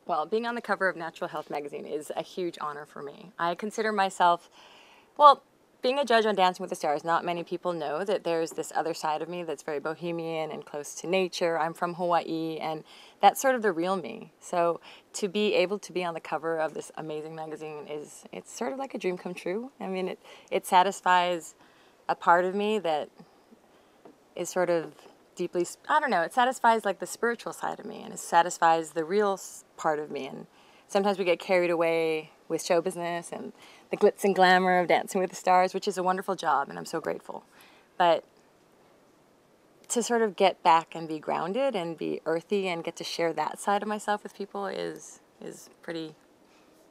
Well, being on the cover of Natural Health magazine is a huge honor for me. I consider myself, well, being a judge on Dancing with the Stars, not many people know that there's this other side of me that's very bohemian and close to nature. I'm from Hawaii, and that's sort of the real me. So to be able to be on the cover of this amazing magazine it's sort of like a dream come true. I mean, it satisfies a part of me that is sort of deeply, I don't know, it satisfies like the spiritual side of me, and it satisfies the real part of me. And sometimes we get carried away with show business and the glitz and glamour of Dancing with the Stars, which is a wonderful job, and I'm so grateful. But to sort of get back and be grounded and be earthy and get to share that side of myself with people is pretty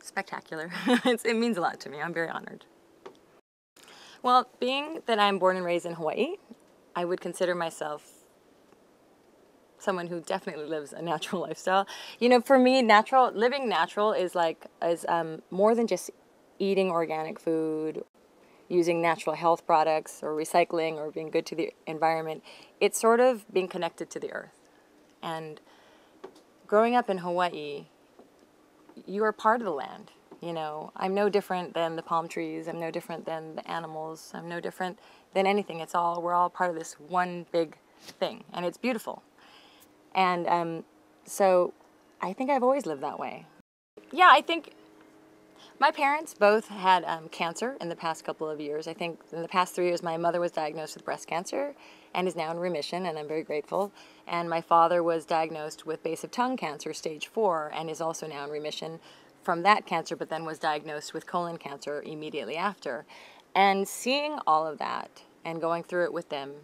spectacular. It means a lot to me. I'm very honored. Well, being that I'm born and raised in Hawaii, I would consider myself someone who definitely lives a natural lifestyle. You know, for me, living natural is more than just eating organic food, using natural health products, or recycling, or being good to the environment. It's sort of being connected to the earth. And growing up in Hawaii, you are part of the land. You know, I'm no different than the palm trees. I'm no different than the animals. I'm no different than anything. We're all part of this one big thing, and it's beautiful. And so I think I've always lived that way. Yeah, I think my parents both had cancer in the past couple of years. I think in the past 3 years, my mother was diagnosed with breast cancer and is now in remission, and I'm very grateful. And my father was diagnosed with base of tongue cancer, stage 4, and is also now in remission from that cancer, but then was diagnosed with colon cancer immediately after. And seeing all of that and going through it with them,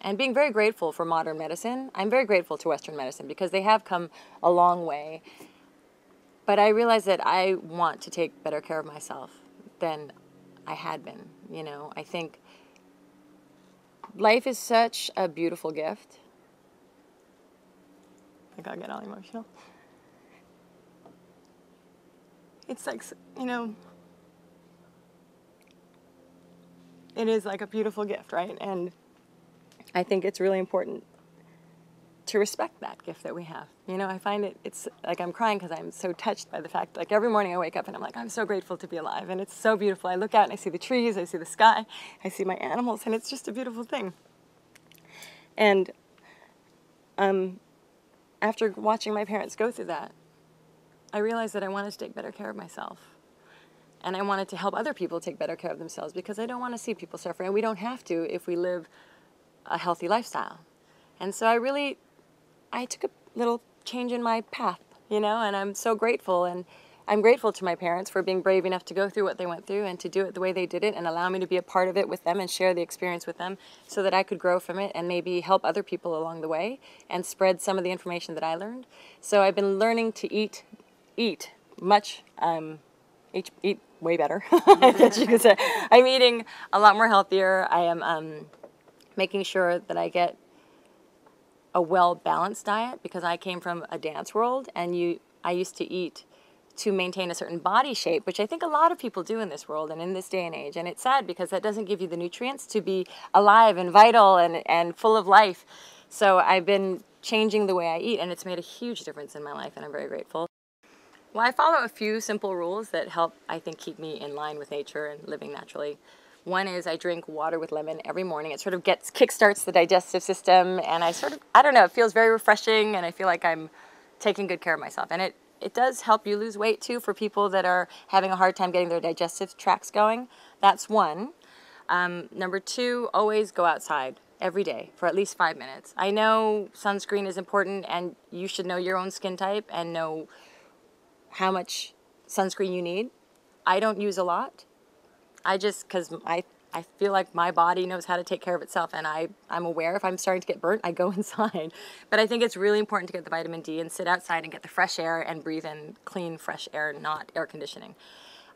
and being very grateful for modern medicine. I'm very grateful to Western medicine because they have come a long way. But I realize that I want to take better care of myself than I had been. You know, I think life is such a beautiful gift. I gotta get all emotional. It's like, you know, it is like a beautiful gift, right? And I think it's really important to respect that gift that we have. You know, I find it's like I'm crying because I'm so touched by the fact, like every morning I wake up and I'm like, I'm so grateful to be alive. And it's so beautiful. I look out and I see the trees, I see the sky, I see my animals, and it's just a beautiful thing. And after watching my parents go through that, I realized that I wanted to take better care of myself. And I wanted to help other people take better care of themselves because I don't want to see people suffer. And we don't have to if we live a healthy lifestyle. And so I took a little change in my path, you know, and I'm so grateful. And I'm grateful to my parents for being brave enough to go through what they went through and to do it the way they did it and allow me to be a part of it with them and share the experience with them so that I could grow from it and maybe help other people along the way and spread some of the information that I learned. So I've been learning to eat way better, I guess you could say. I'm eating a lot more healthier. I am making sure that I get a well-balanced diet because I came from a dance world, and I used to eat to maintain a certain body shape, which I think a lot of people do in this world and in this day and age. And it's sad because that doesn't give you the nutrients to be alive and vital and full of life. So I've been changing the way I eat, and it's made a huge difference in my life, and I'm very grateful. Well, I follow a few simple rules that help, I think, keep me in line with nature and living naturally. One is I drink water with lemon every morning. It sort of kickstarts the digestive system, and I don't know, it feels very refreshing, and I feel like I'm taking good care of myself. And it does help you lose weight, too, for people that are having a hard time getting their digestive tracts going. That's one. Number 2, always go outside every day for at least 5 minutes. I know sunscreen is important, and you should know your own skin type and know how much sunscreen you need. I don't use a lot. Because I feel like my body knows how to take care of itself, and I'm aware if I'm starting to get burnt, I go inside. But I think it's really important to get the vitamin D and sit outside and get the fresh air and breathe in clean, fresh air, not air conditioning.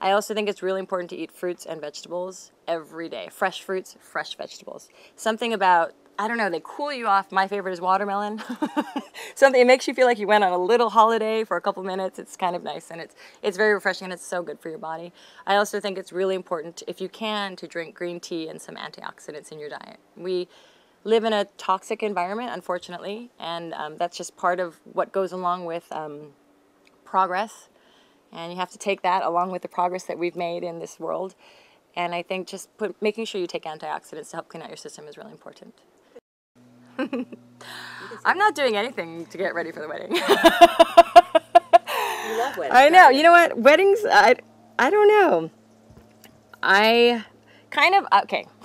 I also think it's really important to eat fruits and vegetables every day. Fresh fruits, fresh vegetables. Something about, I don't know, they cool you off. My favorite is watermelon. It makes you feel like you went on a little holiday for a couple minutes. It's kind of nice, and it's very refreshing, and it's so good for your body. I also think it's really important, if you can, to drink green tea and some antioxidants in your diet. We live in a toxic environment, unfortunately, and that's just part of what goes along with progress, and you have to take that along with the progress that we've made in this world. And I think just making sure you take antioxidants to help clean out your system is really important. I'm not doing anything to get ready for the wedding. You love weddings. I know. You know what? Weddings, I don't know. I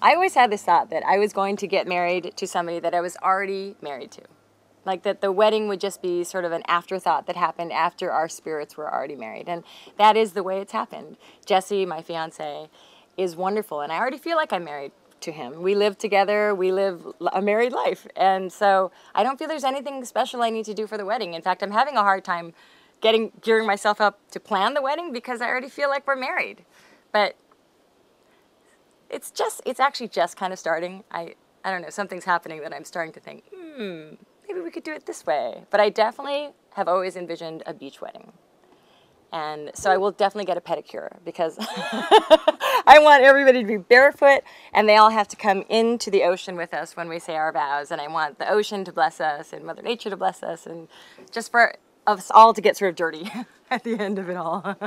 always had this thought that I was going to get married to somebody that I was already married to. Like that the wedding would just be sort of an afterthought that happened after our spirits were already married. And that is the way it's happened. Jesse, my fiance, is wonderful. And I already feel like I'm married to him. We live together. We live a married life. And so I don't feel there's anything special I need to do for the wedding. In fact, I'm having a hard time gearing myself up to plan the wedding because I already feel like we're married. But it's actually just kind of starting. I don't know, something's happening that I'm starting to think, maybe we could do it this way. But I definitely have always envisioned a beach wedding. And so I will definitely get a pedicure because I want everybody to be barefoot and they all have to come into the ocean with us when we say our vows. And I want the ocean to bless us and Mother Nature to bless us and just for us all to get sort of dirty at the end of it all.